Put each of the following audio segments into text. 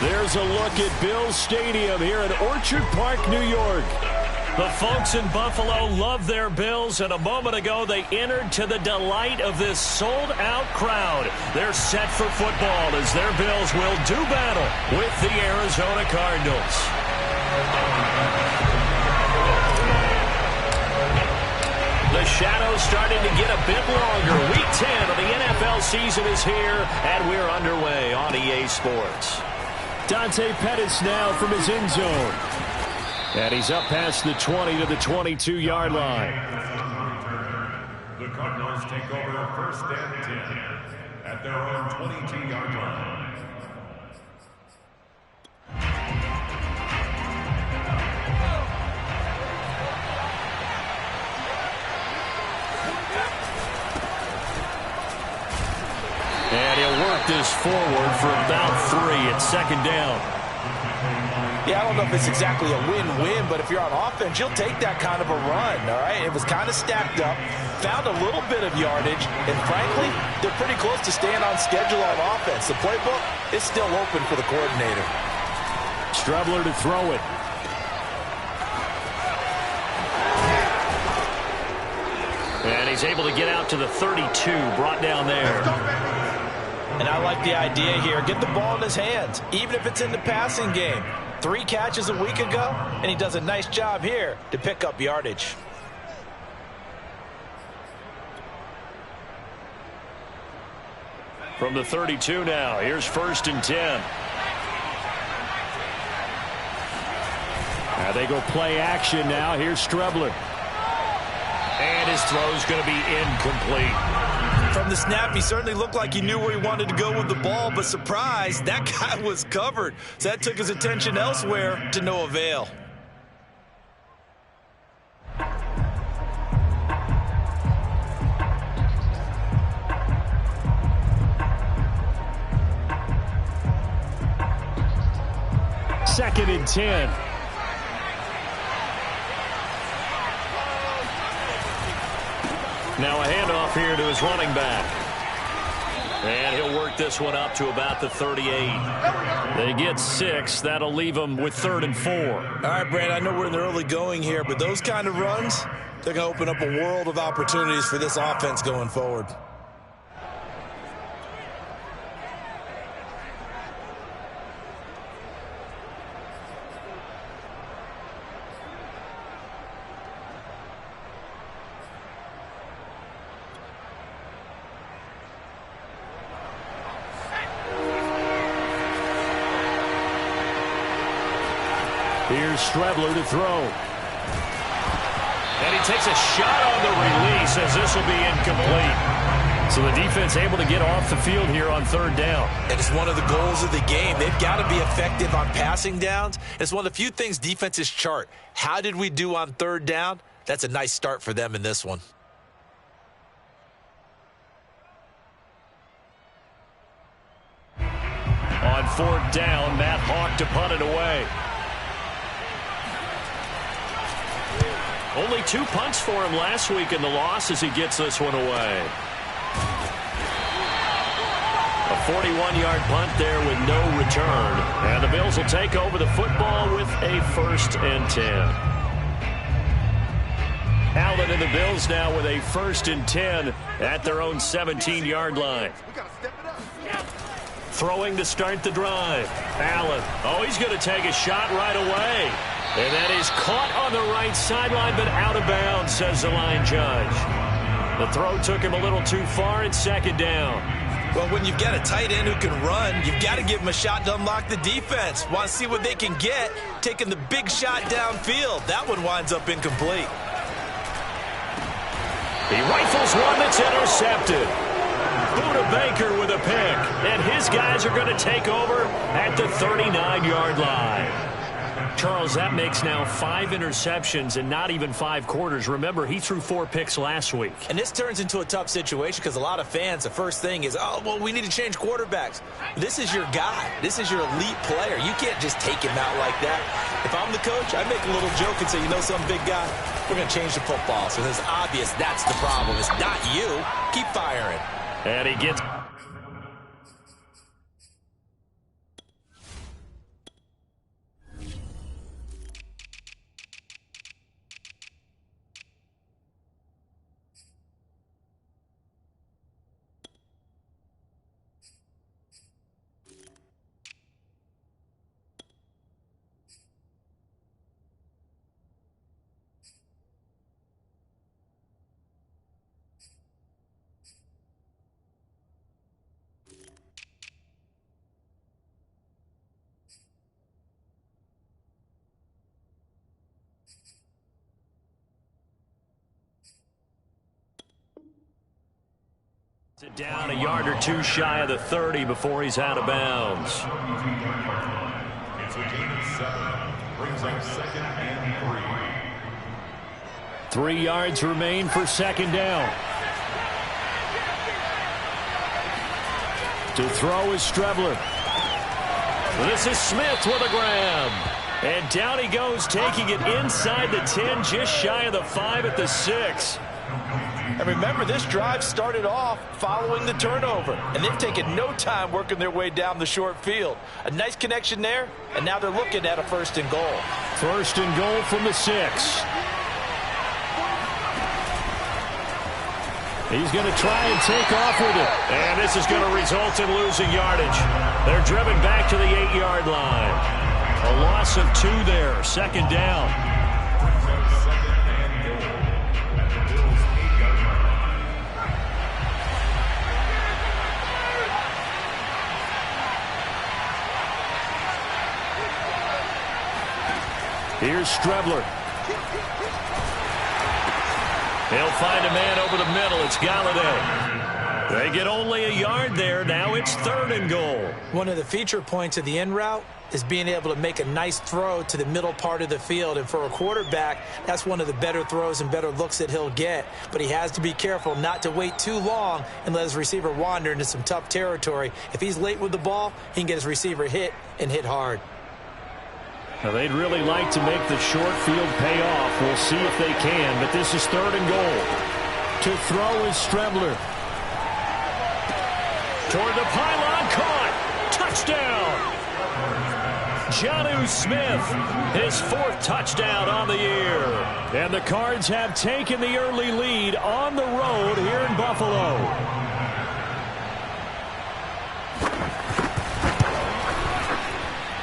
There's a look at Bills Stadium here in Orchard Park, New York. The folks in Buffalo love their Bills, and a moment ago they entered to the delight of this sold-out crowd. They're set for football as their Bills will do battle with the Arizona Cardinals. The shadow's starting to get a bit longer. Week 10 of the NFL season is here, and we're underway on EA Sports. Dante Pettis now from his end zone. And he's up past the 20 to the 22-yard line. The Cardinals take over first and 10 at their own 22-yard line. And he'll work this forward for about 3 at second down. Yeah, I don't know if it's exactly a win-win, but if you're on offense, you'll take that kind of a run, all right? It was kind of stacked up, found a little bit of yardage, and frankly, they're pretty close to staying on schedule on offense. The playbook is still open for the coordinator. Strebler to throw it. And he's able to get out to the 32, brought down there. And I like the idea here. Get the ball in his hands, even if it's in the passing game. 3 catches a week ago, and he does a nice job here to pick up yardage. From the 32 now, here's first and 10. Now they go play action now. Here's Strebler. And his throw's going to be incomplete. From the snap, he certainly looked like he knew where he wanted to go with the ball, but surprise, that guy was covered. So that took his attention elsewhere to no avail. Second and 10. Now a handoff here to his running back. And he'll work this one up to about the 38. They get 6. That'll leave them with 3rd and 4. All right, Brad, I know we're in the early going here, but those kind of runs, they're going to open up a world of opportunities for this offense going forward. Here's Strebler to throw. And he takes a shot on the release as this will be incomplete. So the defense able to get off the field here on 3rd down. And it's one of the goals of the game. They've got to be effective on passing downs. It's one of the few things defenses chart. How did we do on 3rd down? That's a nice start for them in this one. On 4th down, Matt Hawk to punt it away. Only 2 punts for him last week in the loss as he gets this one away. A 41-yard punt there with no return. And the Bills will take over the football with a 1st and 10. Allen and the Bills now with a 1st and 10 at their own 17-yard line. Throwing to start the drive. Allen. Oh, he's going to take a shot right away. And that is caught on the right sideline, but out of bounds, says the line judge. The throw took him a little too far at 2nd down. Well, when you've got a tight end who can run, you've got to give him a shot to unlock the defense. Want to see what they can get, taking the big shot downfield. That one winds up incomplete. He rifles one that's intercepted. Buda Baker with a pick, and his guys are going to take over at the 39-yard line. Charles, that makes now 5 interceptions in not even 5 quarters. Remember, he threw 4 picks last week. And this turns into a tough situation because a lot of fans, the first thing is, oh, well, we need to change quarterbacks. This is your guy. This is your elite player. You can't just take him out like that. If I'm the coach, I make a little joke and say, you know some big guy, we're going to change the football. So it's obvious that's the problem. It's not you. Keep firing. And he gets... Down a yard or two shy of the 30 before he's out of bounds. It's a gain of 7. Brings up 2nd and 3. 3 yards remain for 2nd down. To throw is Strebler. This is Smith with a grab. And down he goes, taking it inside the 10, just shy of the 5 at the 6. And remember, this drive started off following the turnover, and they've taken no time working their way down the short field. A nice connection there, and now they're looking at a 1st and goal. 1st and goal from the 6. He's going to try and take off with it. And this is going to result in losing yardage. They're driven back to the 8-yard line. A loss of 2 there. 2nd down. Here's Strebler. He'll find a man over the middle. It's Galladay. They get only a yard there. Now it's 3rd and goal. One of the feature points of the in route is being able to make a nice throw to the middle part of the field. And for a quarterback, that's one of the better throws and better looks that he'll get. But he has to be careful not to wait too long and let his receiver wander into some tough territory. If he's late with the ball, he can get his receiver hit and hit hard. Now, they'd really like to make the short field pay off. We'll see if they can, but this is 3rd and goal. To throw is Strebler. Toward the pylon, caught. Touchdown. Jonnu Smith, his 4th touchdown on the year. And the Cards have taken the early lead on the road here in Buffalo.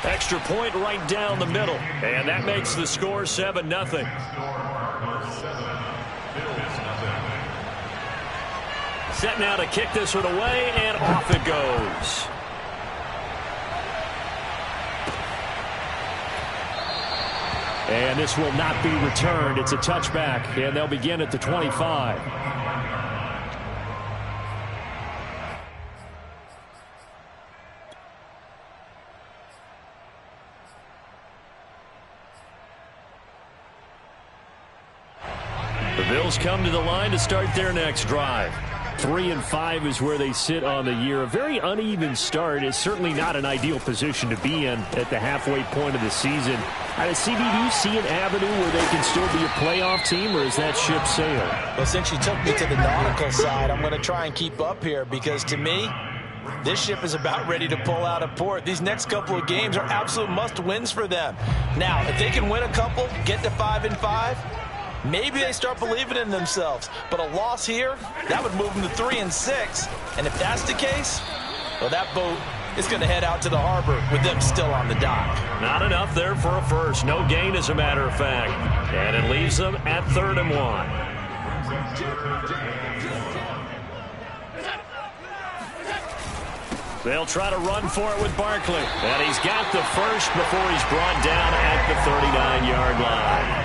Extra point right down the middle. And that makes the score 7-0. Set now to kick this one away, and off it goes. And this will not be returned. It's a touchback, and they'll begin at the 25. The Bills come to the line to start their next drive. 3-5 is where they sit on the year. A very uneven start is certainly not an ideal position to be in at the halfway point of the season. CD, do you see an avenue where they can still be a playoff team, or is that ship sailed? Well, since you took me to the nautical side, I'm going to try and keep up here because, to me, this ship is about ready to pull out of port. These next couple of games are absolute must-wins for them. Now, if they can win a couple, get to 5-5, maybe they start believing in themselves. But a loss here, that would move them to 3-6. And if that's the case, well, that boat is going to head out to the harbor with them still on the dock. Not enough there for a first. No gain, as a matter of fact. And it leaves them at 3rd and 1. They'll try to run for it with Barkley. And he's got the first before he's brought down at the 39-yard line.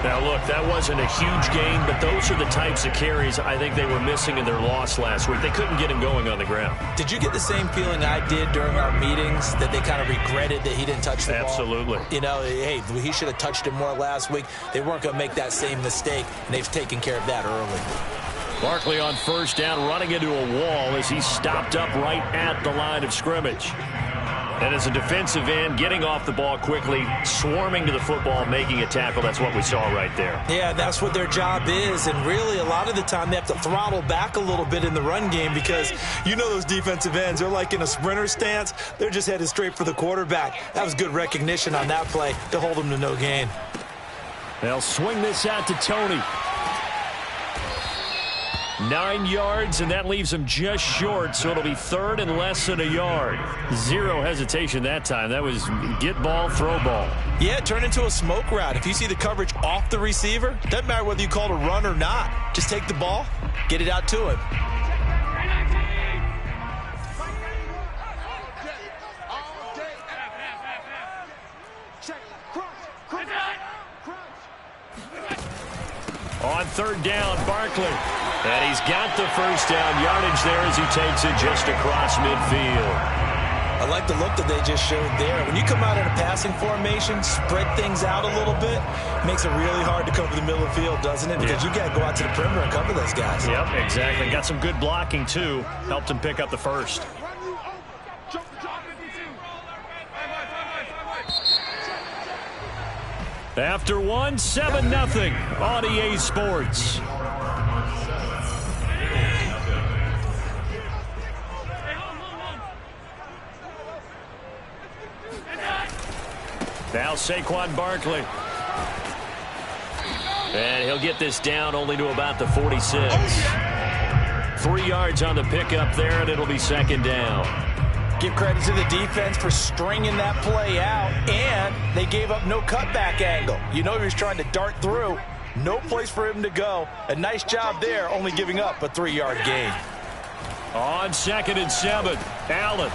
Now, look, that wasn't a huge gain, but those are the types of carries I think they were missing in their loss last week. They couldn't get him going on the ground. Did you get the same feeling I did during our meetings, that they kind of regretted that he didn't touch the ball? Absolutely. You know, hey, he should have touched it more last week. They weren't going to make that same mistake, and they've taken care of that early. Barkley on 1st down, running into a wall as he's stopped up right at the line of scrimmage. And as a defensive end, getting off the ball quickly, swarming to the football, making a tackle, that's what we saw right there. Yeah, that's what their job is. And really, a lot of the time, they have to throttle back a little bit in the run game because you know those defensive ends, they're like in a sprinter stance. They're just headed straight for the quarterback. That was good recognition on that play to hold them to no gain. They'll swing this out to Tony. 9 yards, and that leaves him just short, so it'll be 3rd and less than a yard. Zero hesitation that time. That was get ball, throw ball. Yeah, turn into a smoke route. If you see the coverage off the receiver, doesn't matter whether you call it a run or not. Just take the ball, get it out to him. On third down, Barkley. And he's got the first down yardage there as he takes it just across midfield. I like the look that they just showed there. When you come out in a passing formation, spread things out a little bit, makes it really hard to cover the middle of the field, doesn't it? Because you got to go out to the perimeter and cover those guys. Yep, exactly. Got some good blocking, too. Helped him pick up the first. After one, 7-0 on EA Sports. Now Saquon Barkley. And he'll get this down only to about the 46. 3 yards on the pickup there, and it'll be second down. Give credit to the defense for stringing that play out, and they gave up no cutback angle. You know he was trying to dart through. No place for him to go. A nice job there, only giving up a 3-yard gain. On 2nd and 7, Allen.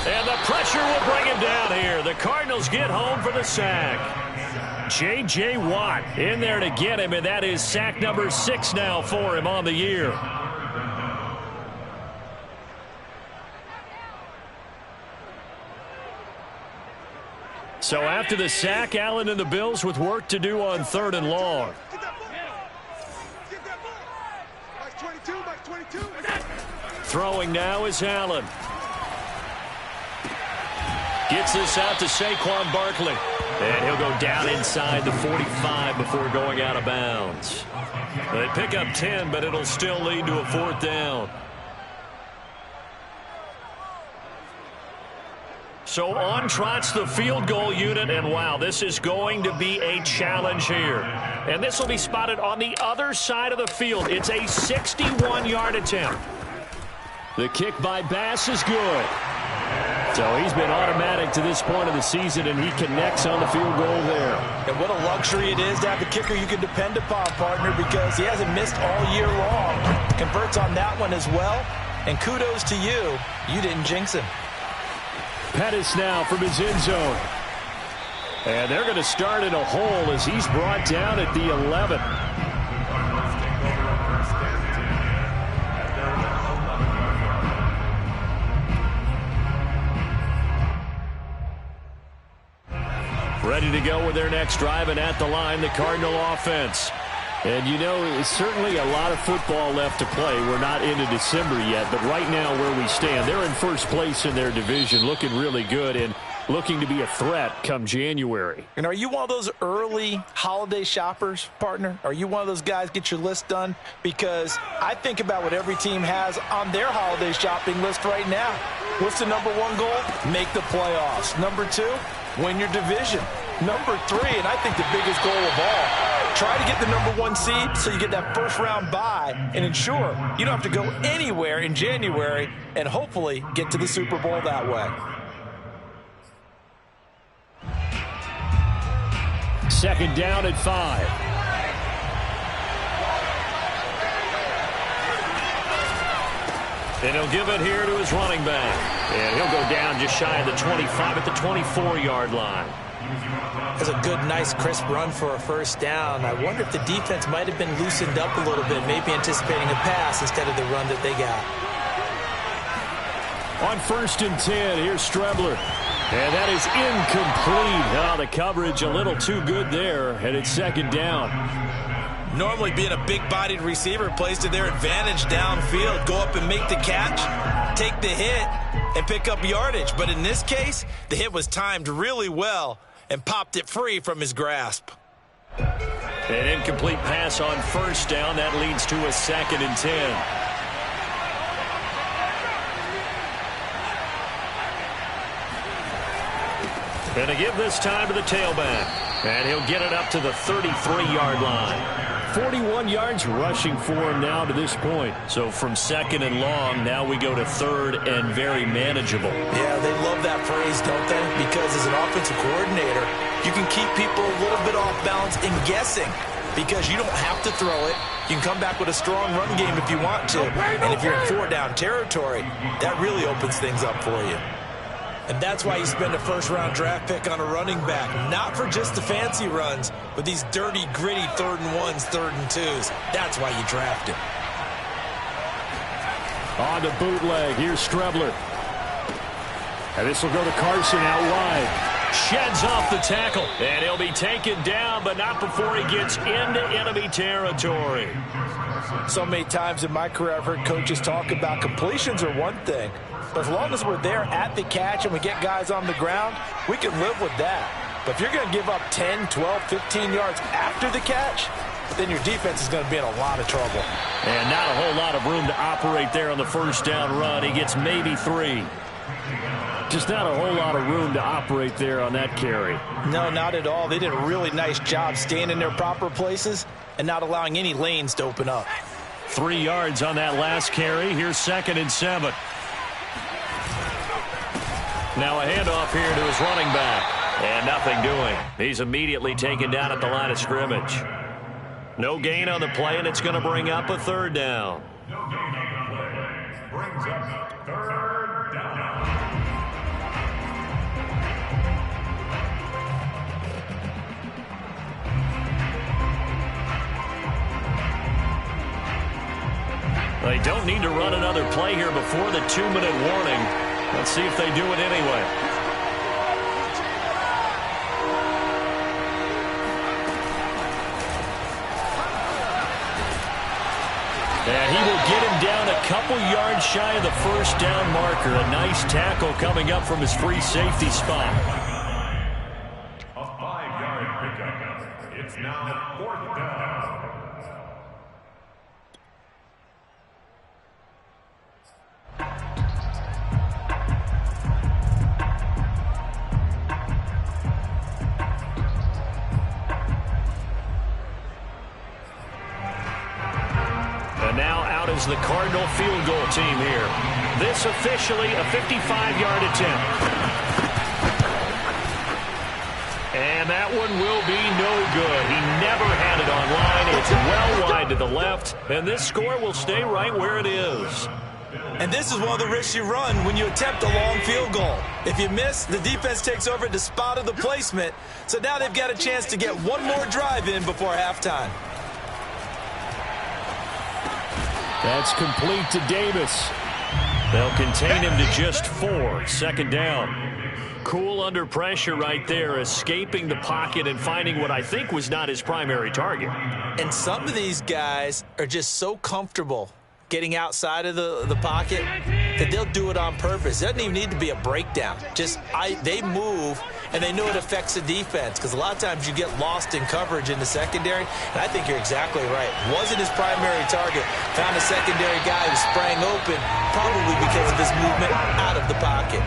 And the pressure will bring him down here. The Cardinals get home for the sack. J.J. Watt in there to get him, and that is sack number 6 now for him on the year. So after the sack, Allen and the Bills with work to do on 3rd and long. Throwing now is Allen. Gets this out to Saquon Barkley. And he'll go down inside the 45 before going out of bounds. They pick up 10, but it'll still lead to a 4th down. So on trots the field goal unit, and wow, this is going to be a challenge here. And this will be spotted on the other side of the field. It's a 61-yard attempt. The kick by Bass is good. So he's been automatic to this point of the season, and he connects on the field goal there. And what a luxury it is to have a kicker you can depend upon, partner, because he hasn't missed all year long. Converts on that one as well, and kudos to you. You didn't jinx him. Pettis now from his end zone. And they're going to start in a hole as he's brought down at the 11. Ready to go with their next drive, and at the line, the Cardinal offense. And, you know, it's certainly a lot of football left to play. We're not into December yet, but right now where we stand, they're in first place in their division, looking really good and looking to be a threat come January. And are you one of those early holiday shoppers, partner? Are you one of those guys get your list done? Because I think about what every team has on their holiday shopping list right now. What's the number 1 goal? Make the playoffs. Number 2, win your division. Number 3, and I think the biggest goal of all, try to get the number 1 seed so you get that first-round bye and ensure you don't have to go anywhere in January and hopefully get to the Super Bowl that way. Second down at 5. And he'll give it here to his running back. And he'll go down just shy of the 25 at the 24-yard line. That's a good, nice, crisp run for a first down. I wonder if the defense might have been loosened up a little bit, maybe anticipating a pass instead of the run that they got. On 1st and 10, here's Strebler. And that is incomplete. Oh, the coverage a little too good there, and it's second down. Normally being a big-bodied receiver plays to their advantage downfield. Go up and make the catch, take the hit, and pick up yardage. But in this case, the hit was timed really well and popped it free from his grasp. An incomplete pass on first down. That leads to a 2nd and 10. And to give this time to the tailback. And he'll get it up to the 33-yard line. 41 yards rushing for him now to this point. So from 2nd and long, now we go to 3rd and very manageable. Yeah, they love that phrase, don't they? Because as an offensive coordinator, you can keep people a little bit off balance and guessing because you don't have to throw it. You can come back with a strong run game if you want to. And if you're in 4-down territory, that really opens things up for you. And that's why you spend a first-round draft pick on a running back. Not for just the fancy runs, but these dirty, gritty 3rd and 1s, 3rd and 2s. That's why you draft him. On the bootleg, here's Strebler. And this will go to Carson out wide. Sheds off the tackle, and he'll be taken down, but not before he gets into enemy territory. So many times in my career I've heard coaches talk about completions are one thing, but as long as we're there at the catch and we get guys on the ground, we can live with that. But if you're going to give up 10, 12, 15 yards after the catch, then your defense is going to be in a lot of trouble. And not a whole lot of room to operate there on the first down run. He gets maybe 3. Just not a whole lot of room to operate there on that carry. No, not at all. They did a really nice job staying in their proper places and not allowing any lanes to open up. 3 yards on that last carry. Here's 2nd and 7. Now a handoff here to his running back. And nothing doing. He's immediately taken down at the line of scrimmage. No gain on the play, and it's going to bring up a 3rd down. No gain on the play. Brings up 3rd down. They don't need to run another play here before the 2-minute warning. Let's see if they do it anyway. And he will get him down a couple yards shy of the first down marker. A nice tackle coming up from his free safety spot. A 5-yard pickup. It's now 4th down. And now out is the Cardinal field goal team here. This officially a 55-yard attempt. And that one will be no good. He never had it on line. It's well wide to the left. And this score will stay right where it is. And this is one of the risks you run when you attempt a long field goal. If you miss, the defense takes over at the spot of the placement. So now they've got a chance to get one more drive in before halftime. That's complete to Davis. They'll contain him to just 4. 2nd down. Cool under pressure right there, escaping the pocket and finding what I think was not his primary target. And some of these guys are just so comfortable getting outside of the pocket that they'll do it on purpose. It doesn't even need to be a breakdown. They move, and they know it affects the defense because a lot of times you get lost in coverage in the secondary, and I think you're exactly right. Wasn't his primary target. Found a secondary guy who sprang open, probably because of his movement out of the pocket.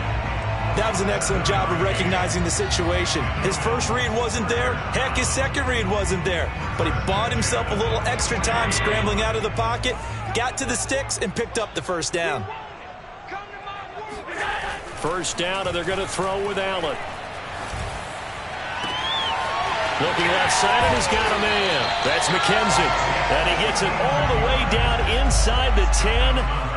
That was an excellent job of recognizing the situation. His first read wasn't there. Heck, his second read wasn't there. But he bought himself a little extra time scrambling out of the pocket, got to the sticks, and picked up the first down. First down, and they're going to throw with Allen. Looking left side, and he's got a man. That's McKenzie. And he gets it all the way down inside the 10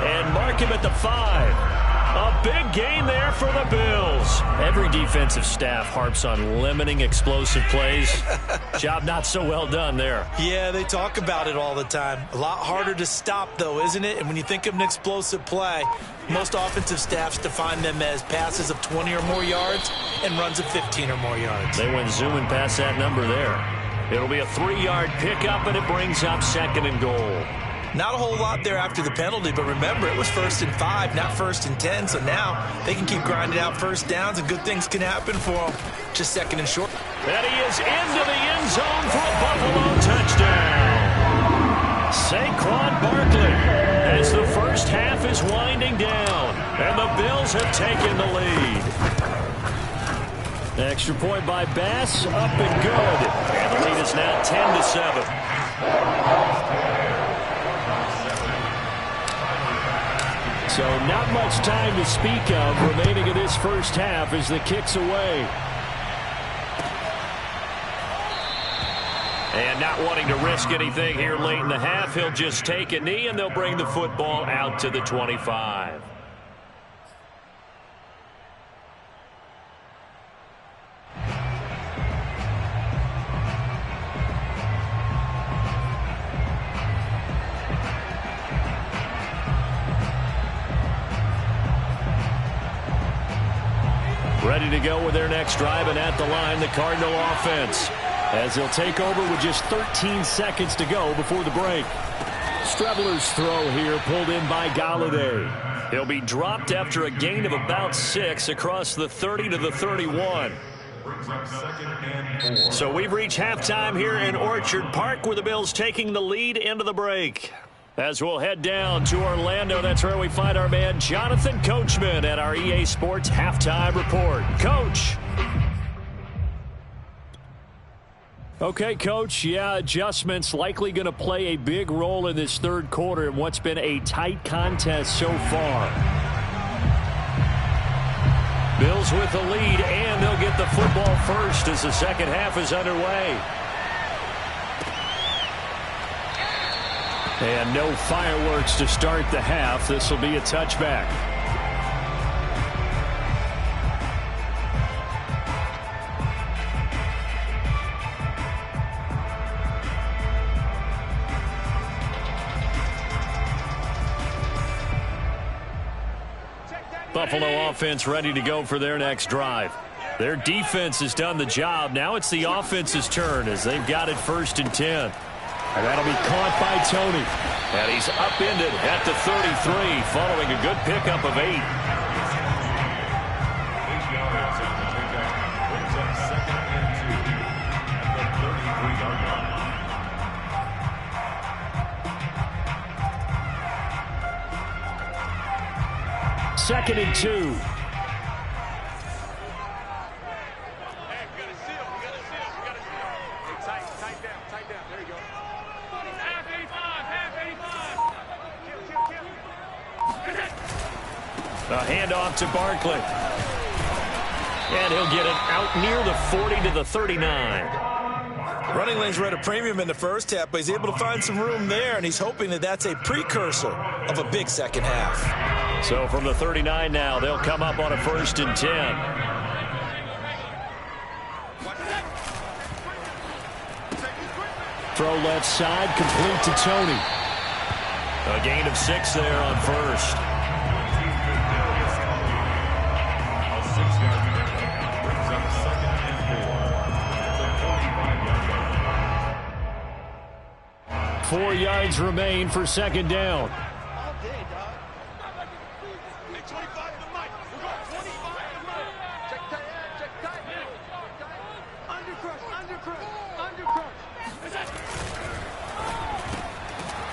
and mark him at the 5. A big gain there for the Bills. Every defensive staff harps on limiting explosive plays. Job not so well done there. Yeah, they talk about it all the time. A lot harder to stop, though, isn't it? And when you think of an explosive play, most offensive staffs define them as passes of 20 or more yards and runs of 15 or more yards. They went zooming past that number there. It'll be a 3-yard pickup, and it brings up 2nd and goal. Not a whole lot there after the penalty, but remember, it was 1st and 5, not 1st and 10, so now they can keep grinding out first downs, and good things can happen for them. Just 2nd and short. And he is into the end zone for a Buffalo touchdown. Saquon Barkley as the first half is winding down, and the Bills have taken the lead. Extra point by Bass, up and good. And the lead is now 10-7. So not much time to speak of remaining in this first half as the kick's away. And not wanting to risk anything here late in the half, he'll just take a knee, and they'll bring the football out to the 25. ready to go with their next drive, and at the line, the Cardinal offense, as they'll take over with just 13 seconds to go before the break. Strebler's throw here pulled in by Galladay. He'll be dropped after a gain of about 6 across the 30 to the 31. So we've reached halftime here in Orchard Park, with the Bills taking the lead into the break. As we'll head down to Orlando, that's where we find our man Jonathan Coachman at our EA Sports Halftime Report. Coach. Okay, Coach, adjustments likely going to play a big role in this third quarter in what's been a tight contest so far. Bills with the lead, and they'll get the football first as the second half is underway. And no fireworks to start the half. This will be a touchback. Buffalo offense ready to go for their next drive. Their defense has done the job. Now it's the offense's turn as they've got it 1st and 10. And that'll be caught by Tony. And he's upended at the 33 following a good pickup of 8. Second and 2. A handoff to Barkley. And he'll get it out near the 40 to the 39. Running lanes were at a premium in the first half, but he's able to find some room there, and he's hoping that that's a precursor of a big second half. So from the 39 now, they'll come up on a 1st and 10. Throw left side, complete to Tony. A gain of 6 there on 1st. Four yards remain for second down.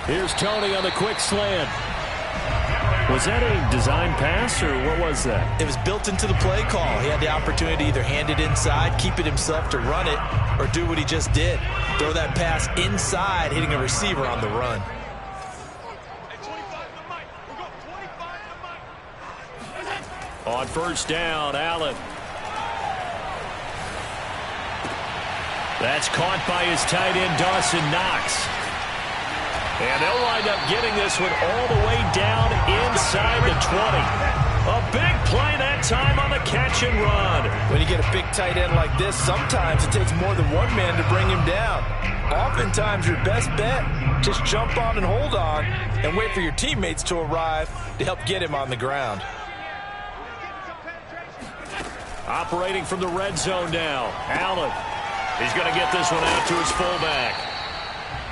Here's Tony on the quick slant. Was that a design pass, or what was that? It was built into the play call. He had the opportunity to either hand it inside, keep it himself to run it, or do what he just did. Throw that pass inside, hitting a receiver on the run. On 1st down, Allen. That's caught by his tight end, Dawson Knox. And they'll wind up getting this one all the way down inside the 20. A big play that time on the catch and run. When you get a big tight end like this, sometimes it takes more than one man to bring him down. Oftentimes, your best bet, just jump on and hold on and wait for your teammates to arrive to help get him on the ground. Operating from the red zone now, Allen. He's going to get this one out to his fullback.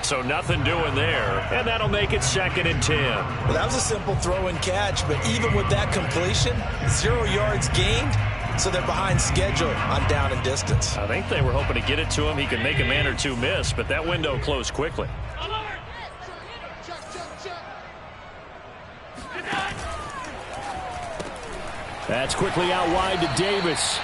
So nothing doing there, and that'll make it 2nd and 10. Well, that was a simple throw and catch, but even with that completion, 0 yards gained, so they're behind schedule on down and distance. I think they were hoping to get it to him. He could make a man or two miss, but that window closed quickly. That's quickly out wide to Davis.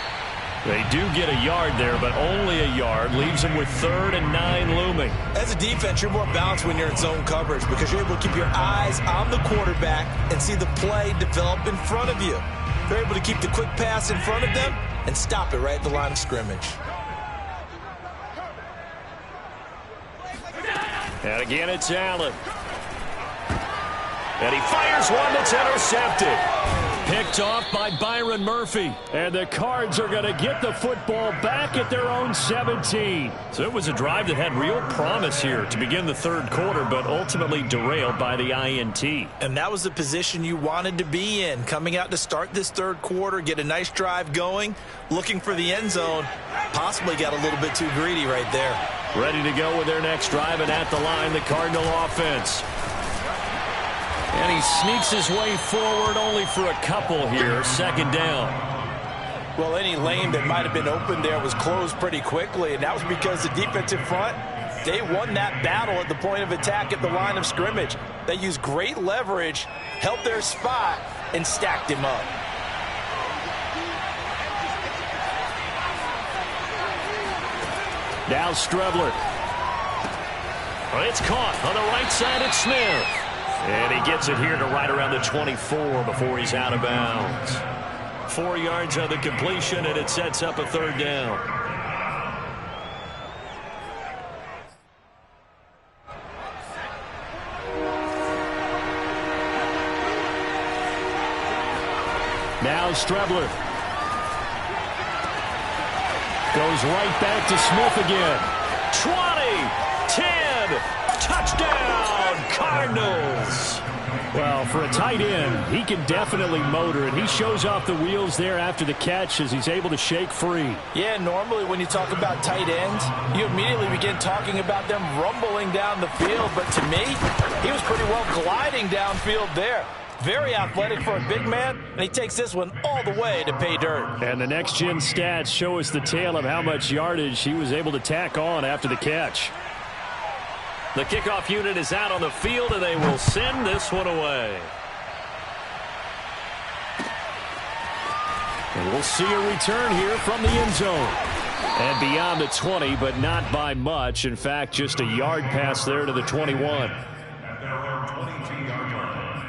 They do get a yard there, but only a yard. Leaves them with 3rd and 9 looming. As a defense, you're more balanced when you're in zone coverage because you're able to keep your eyes on the quarterback and see the play develop in front of you. They're able to keep the quick pass in front of them and stop it right at the line of scrimmage. And again, it's Allen. And he fires one that's intercepted. Picked off by Byron Murphy. And the Cards are going to get the football back at their own 17. So it was a drive that had real promise here to begin the third quarter, but ultimately derailed by the INT. And that was the position you wanted to be in. Coming out to start this third quarter, get a nice drive going, looking for the end zone. Possibly got a little bit too greedy right there. Ready to go with their next drive, and at the line, the Cardinal offense. And he sneaks his way forward only for a couple here. Second down. Well, any lane that might have been open there was closed pretty quickly, and that was because the defensive front, they won that battle at the point of attack at the line of scrimmage. They used great leverage, held their spot, and stacked him up. Now Strebler. It's caught on the right side. It's Smith. And he gets it here to right around the 24 before he's out of bounds. 4 yards on the completion, and it sets up a third down. Now Strebler. Goes right back to Smith again. 20, 10, touchdown, Cardinals. Well, for a tight end, he can definitely motor it. He shows off the wheels there after the catch as he's able to shake free. Yeah, normally when you talk about tight ends, you immediately begin talking about them rumbling down the field. But to me, he was pretty well gliding downfield there. Very athletic for a big man, and he takes this one all the way to pay dirt. And the next-gen stats show us the tale of how much yardage he was able to tack on after the catch. The kickoff unit is out on the field, and they will send this one away. And we'll see a return here from the end zone. And beyond the 20, but not by much. In fact, just a yard pass there to the 21. At their own 22-yard line.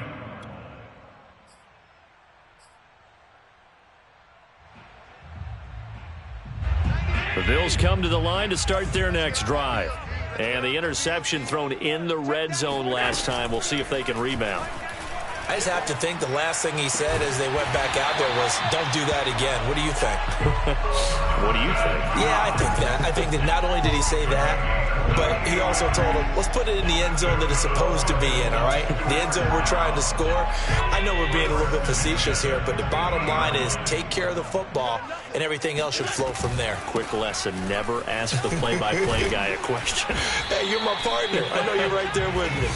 The Bills come to the line to start their next drive. And the interception thrown in the red zone last time. We'll see if they can rebound. I just have to think the last thing he said as they went back out there was, don't do that again. What do you think? What do you think? Yeah, I think that. I think that not only did he say that, but he also told him, let's put it in the end zone that it's supposed to be in, all right? The end zone we're trying to score. I know we're being a little bit facetious here, but the bottom line is take care of the football, and everything else should flow from there. Quick lesson, never ask the play-by-play guy a question. Hey, you're my partner. I know you're right there with me.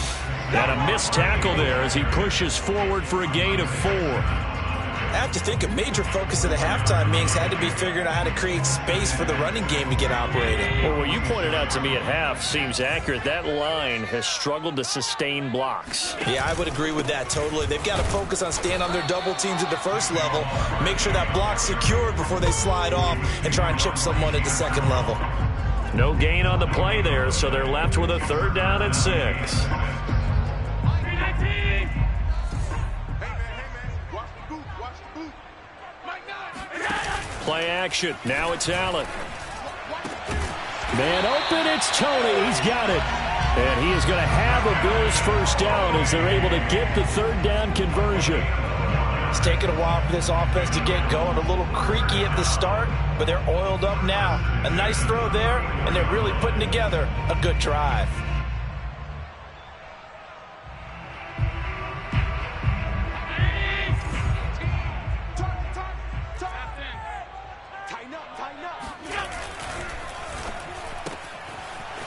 And a missed tackle there as he pushes forward for a gain of 4. I have to think a major focus at the halftime meetings had to be figuring out how to create space for the running game to get operating. Well, what you pointed out to me at half seems accurate. That line has struggled to sustain blocks. Yeah, I would agree with that totally. They've got to focus on staying on their double teams at the first level, make sure that block's secured before they slide off and try and chip someone at the second level. No gain on the play there, so they're left with a third down and 6. Play action. Now it's Allen. Man open. It's Tony. He's got it. And he is going to have a Bills first down as they're able to get the third down conversion. It's taken a while for this offense to get going. A little creaky at the start, but they're oiled up now. A nice throw there, and they're really putting together a good drive.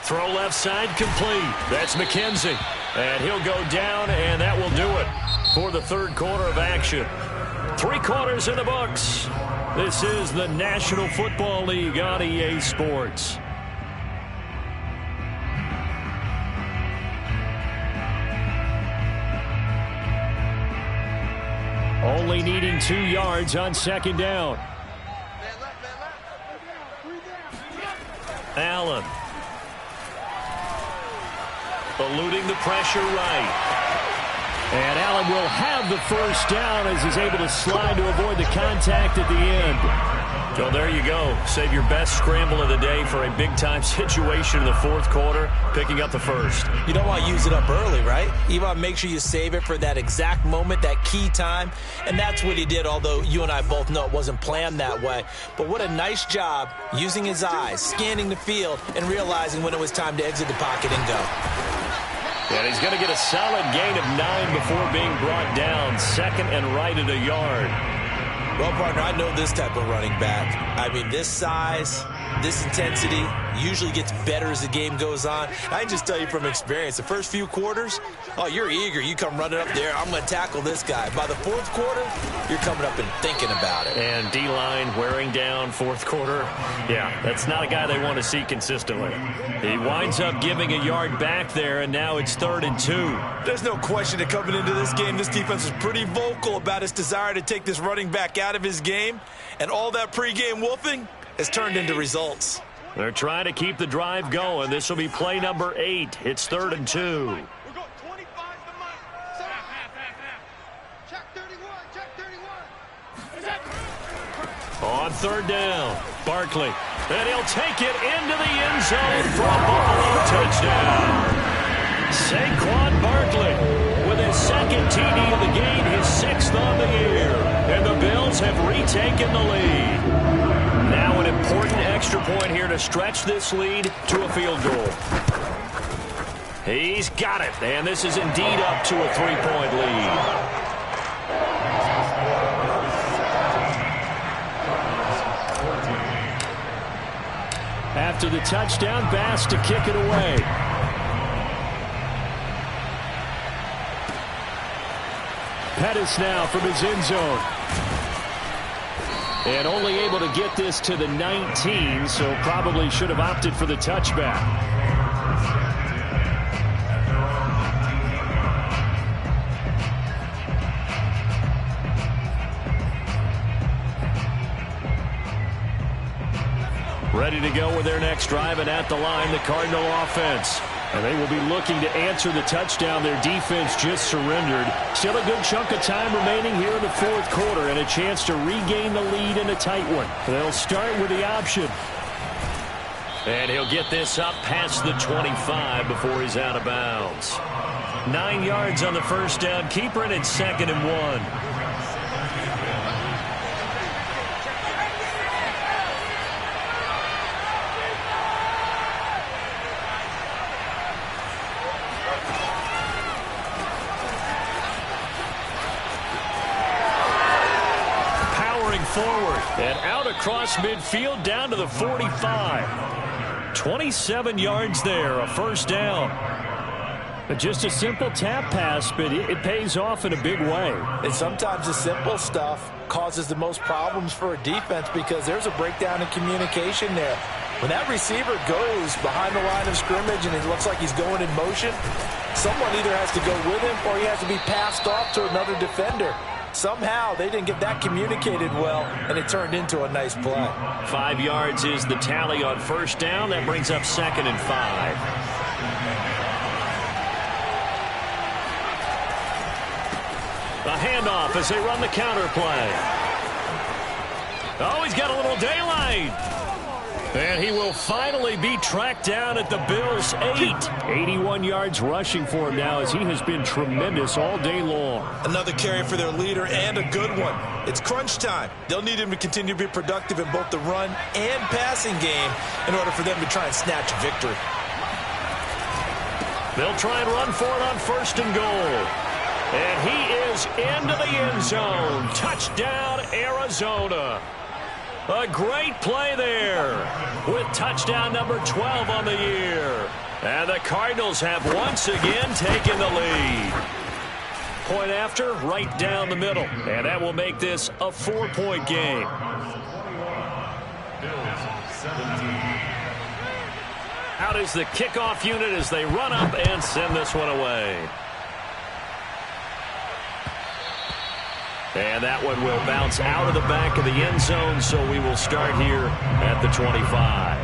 Throw left side complete. That's McKenzie. And he'll go down, and that will do it for the third quarter of action. 3 quarters in the books. This is the National Football League on EA Sports. Only needing 2 yards on second down. Allen. Eluding the pressure right. And Allen will have the first down as he's able to slide to avoid the contact at the end. Well, there you go. Save your best scramble of the day for a big-time situation in the fourth quarter, picking up the first. You don't want to use it up early, right? You want to make sure you save it for that exact moment, that key time. And that's what he did, although you and I both know it wasn't planned that way. But what a nice job using his eyes, scanning the field, and realizing when it was time to exit the pocket and go. And he's going to get a solid gain of 9 before being brought down. Second and right at a yard. Well, partner, I know this type of running back. I mean, this size, this intensity usually gets better as the game goes on. I can just tell you from experience, the first few quarters, oh, you're eager. You come running up there, I'm going to tackle this guy. By the fourth quarter, you're coming up and thinking about it. And D-line wearing down fourth quarter. Yeah, that's not a guy they want to see consistently. He winds up giving a yard back there, and now it's 3rd and 2. There's no question that coming into this game, this defense was pretty vocal about its desire to take this running back out of his game, and all that pregame wolfing has turned into results. They're trying to keep the drive going. This will be play number 8. It's 3rd and 2. On 3rd down, Barkley. And he'll take it into the end zone for a Buffalo touchdown. Saquon Barkley with his 2nd TD of the game, his 6th on the year. And the Bills have retaken the lead. Now an important extra point here to stretch this lead to a field goal. He's got it, and this is indeed up to a 3-point lead. After the touchdown, Bass to kick it away. Pettis now from his end zone. And only able to get this to the 19, so probably should have opted for the touchback. Ready to go with their next drive, and at the line, the Cardinal offense. And they will be looking to answer the touchdown their defense just surrendered. Still a good chunk of time remaining here in the fourth quarter and a chance to regain the lead in a tight one. They'll start with the option. And he'll get this up past the 25 before he's out of bounds. 9 yards on the first down. Keeper it at 2nd and 1. Forward and out across midfield down to the 45. 27 yards there, a first down. But just a simple tap pass, but it pays off in a big way. And sometimes the simple stuff causes the most problems for a defense because there's a breakdown in communication there. When that receiver goes behind the line of scrimmage and it looks like he's going in motion, someone either has to go with him or he has to be passed off to another defender. Somehow they didn't get that communicated well, and it turned into a nice play. 5 yards is the tally on first down. That brings up 2nd and 5. A handoff as they run the counter play. Oh, he's got a little daylight. And he will finally be tracked down at the Bills' 8. 81 yards rushing for him now as he has been tremendous all day long. Another carry for their leader and a good one. It's crunch time. They'll need him to continue to be productive in both the run and passing game in order for them to try and snatch a victory. They'll try and run for it on 1st and goal. And he is into the end zone. Touchdown, Arizona. A great play there with touchdown number 12 on the year. And the Cardinals have once again taken the lead. Point after, right down the middle. And that will make this a 4-point game. Out is the kickoff unit as they run up and send this one away. And that one will bounce out of the back of the end zone, so we will start here at the 25.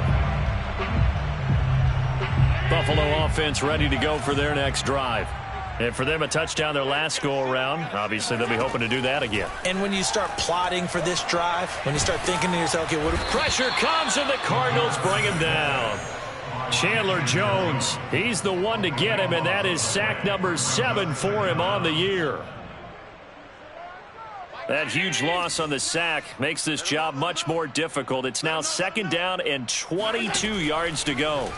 Buffalo offense ready to go for their next drive. And for them, a touchdown their last go-around. Obviously, they'll be hoping to do that again. And when you start plotting for this drive, when you start thinking to yourself, okay, what... Pressure comes, and the Cardinals bring him down. Chandler Jones, he's the one to get him, and that is sack number 7 for him on the year. That huge loss on the sack makes this job much more difficult. It's now 2nd down and 22 yards to go.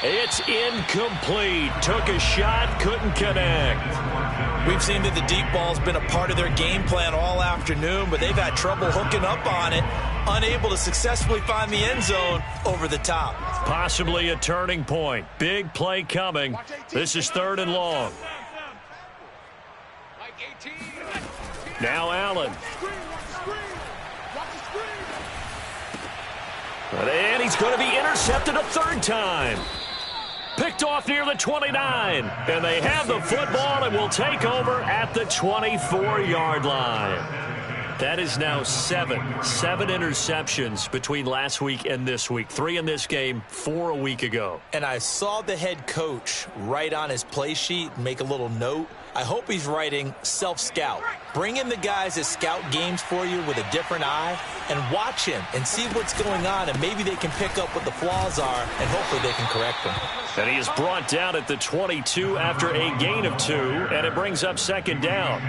It's incomplete. Took a shot, couldn't connect. We've seen that the deep ball's been a part of their game plan all afternoon, but they've had trouble hooking up on it, unable to successfully find the end zone over the top. Possibly a turning point. Big play coming. This is 3rd and long. Now Allen. And he's going to be intercepted a 3rd time. Picked off near the 29. And they have the football and will take over at the 24-yard line. That is now 7 interceptions between last week and this week. 3 in this game, 4 a week ago. And I saw the head coach write on his play sheet, make a little note. I hope he's writing self-scout. Bring in the guys that scout games for you with a different eye and watch him and see what's going on, and maybe they can pick up what the flaws are, and hopefully they can correct them. And he is brought down at the 22 after a gain of 2, and it brings up 2nd down.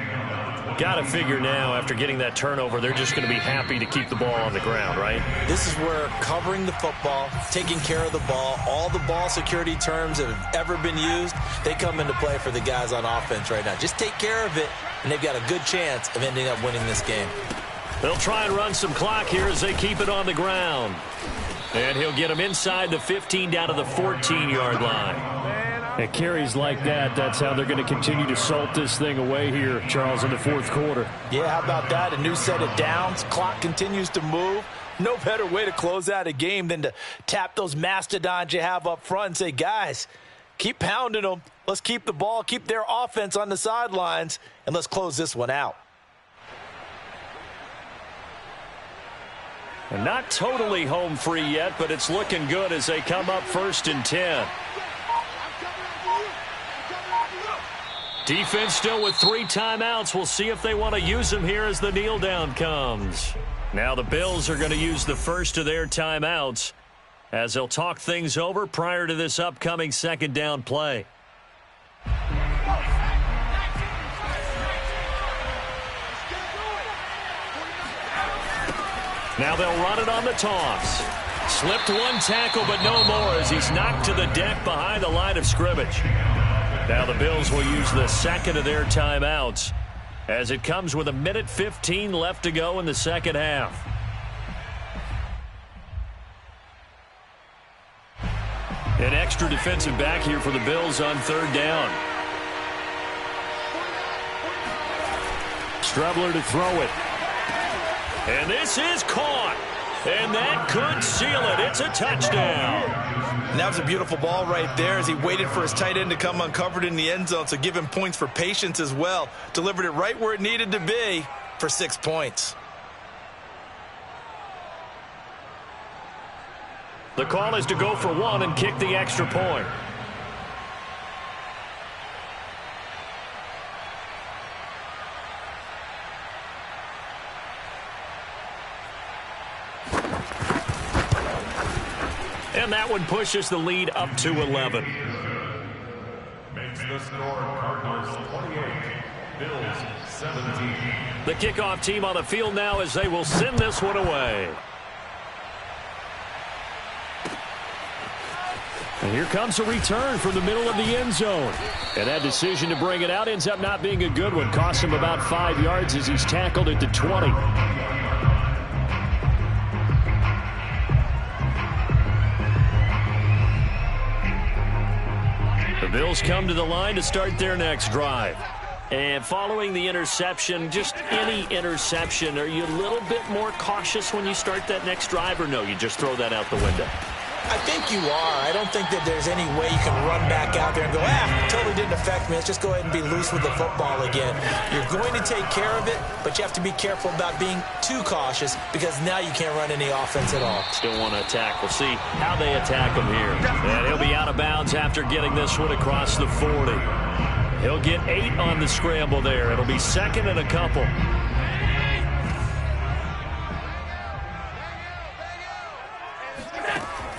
Got to figure now, after getting that turnover, they're just going to be happy to keep the ball on the ground, right? This is where covering the football, taking care of the ball, all the ball security terms that have ever been used, they come into play for the guys on offense right now. Just take care of it, and they've got a good chance of ending up winning this game. They'll try and run some clock here as they keep it on the ground. And he'll get them inside the 15 down to the 14-yard line. At carries like that, that's how they're going to continue to salt this thing away here, Charles, in the 4th quarter. Yeah, how about that? A new set of downs. Clock continues to move. No better way to close out a game than to tap those mastodons you have up front and say, guys, keep pounding them. Let's keep the ball, keep their offense on the sidelines, and let's close this one out. And not totally home free yet, but it's looking good as they come up 1st and 10. Defense still with 3 timeouts. We'll see if they want to use them here as the kneel down comes. Now the Bills are going to use the first of their timeouts as they'll talk things over prior to this upcoming 2nd down play. Now they'll run it on the toss. Slipped one tackle, but no more as he's knocked to the deck behind the line of scrimmage. Now the Bills will use the 2nd of their timeouts as it comes with 1:15 left to go in the 2nd half. An extra defensive back here for the Bills on 3rd down. Strebler to throw it. And this is caught. And that could seal it. It's a touchdown. And that was a beautiful ball right there as he waited for his tight end to come uncovered in the end zone, so give him points for patience as well. Delivered it right where it needed to be for 6 points. The call is to go for 1 and kick the extra point. And that one pushes the lead up to 11. Makes the score Cardinals 28, Bills 17. The kickoff team on the field now as they will send this one away. And here comes a return from the middle of the end zone. And that decision to bring it out ends up not being a good one. Costs him about 5 yards as he's tackled at the 20. The Bills come to the line to start their next drive. And following the interception, just any interception, are you a little bit more cautious when you start that next drive, or no, you just throw that out the window? I think you are. I don't think that there's any way you can run back out there and go, totally didn't affect me. Let's just go ahead and be loose with the football again. You're going to take care of it, but you have to be careful about being too cautious because now you can't run any offense at all. Still want to attack. We'll see how they attack him here. And he'll be out of bounds after getting this one across the 40. He'll get 8 on the scramble there. It'll be second and a couple.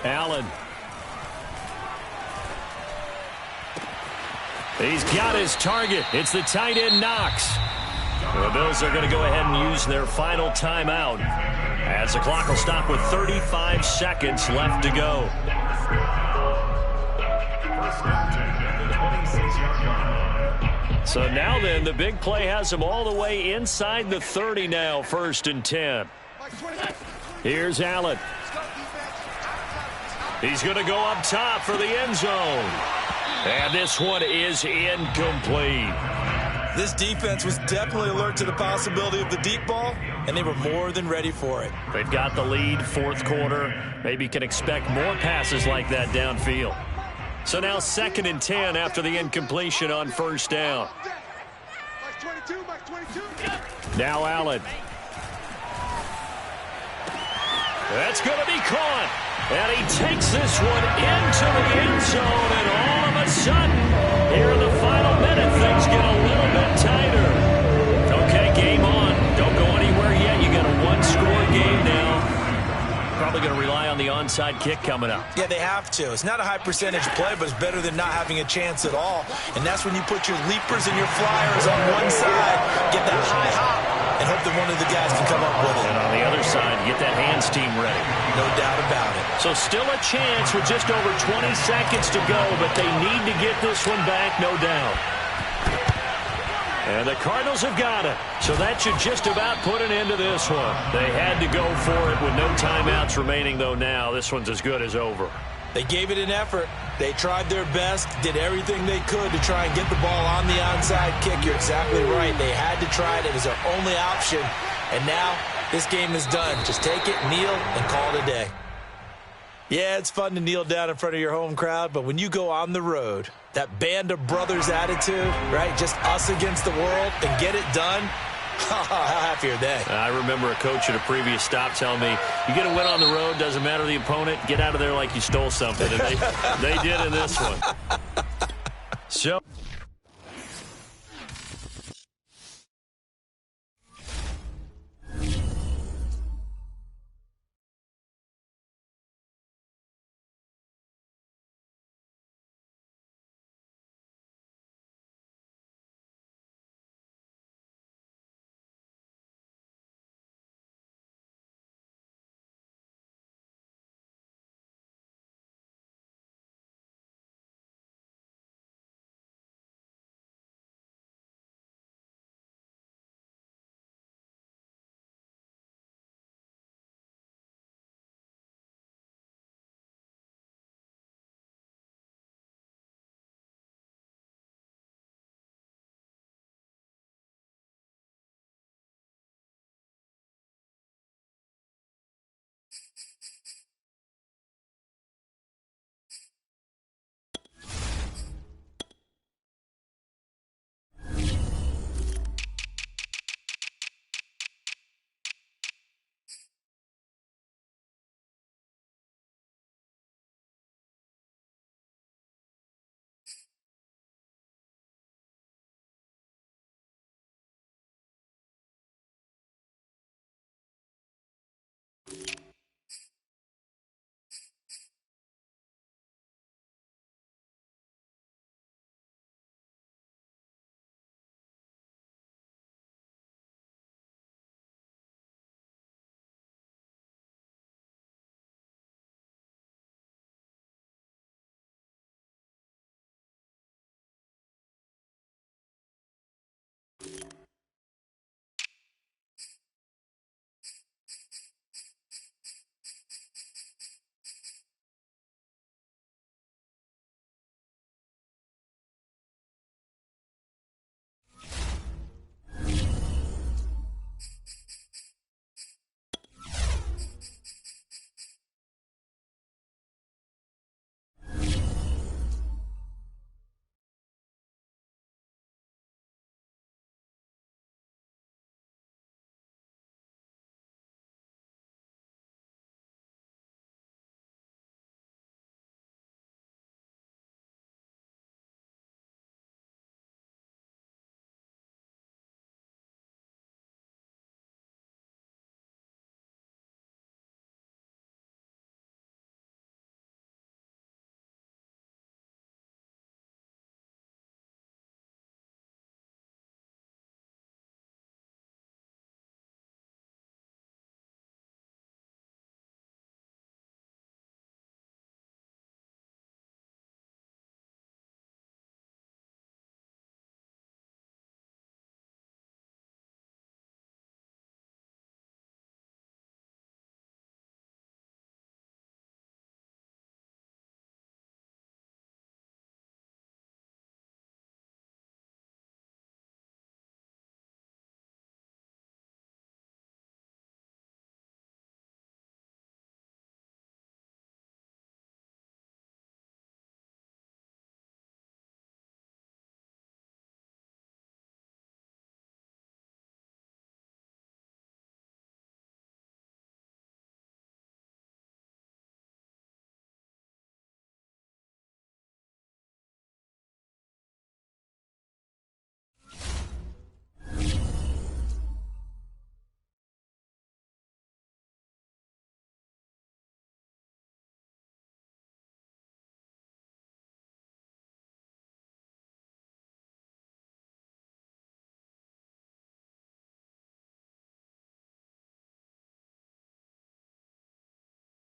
Allen. He's got his target. It's the tight end Knox. The Bills are going to go ahead and use their final timeout as the clock will stop with 35 seconds left to go. So now then, the big play has him all the way inside the 30 now, 1st and 10. Here's Allen. He's going to go up top for the end zone. And this one is incomplete. This defense was definitely alert to the possibility of the deep ball, and they were more than ready for it. They've got the lead, 4th quarter. Maybe can expect more passes like that downfield. So now 2nd and 10 after the incompletion on 1st down. Now Allen. That's going to be caught. And he takes this one into the end zone, and all of a sudden, here in the final minute, things get a little bit tighter. Okay, game on. Don't go anywhere yet. You got a 1-score game now. Probably going to rely on the onside kick coming up. Yeah, they have to. It's not a high percentage play, but it's better than not having a chance at all. And that's when you put your leapers and your flyers on one side, get that high hop, and hope that one of the guys can come up with it. And on the other side, get that hands team ready. No doubt about it. So still a chance with just over 20 seconds to go, but they need to get this one back, no doubt. And the Cardinals have got it. So that should just about put an end to this one. They had to go for it with no timeouts remaining, though now. This one's as good as over. They gave it an effort. They tried their best, did everything they could to try and get the ball on the onside kick. You're exactly right. They had to try it. It was their only option. And now this game is done. Just take it, kneel, and call it a day. Yeah, it's fun to kneel down in front of your home crowd, but when you go on the road, that band of brothers attitude, right, just us against the world, and get it done, how happy are they? I remember a coach at a previous stop telling me, you get a win on the road, doesn't matter the opponent, get out of there like you stole something. And they did in this one. So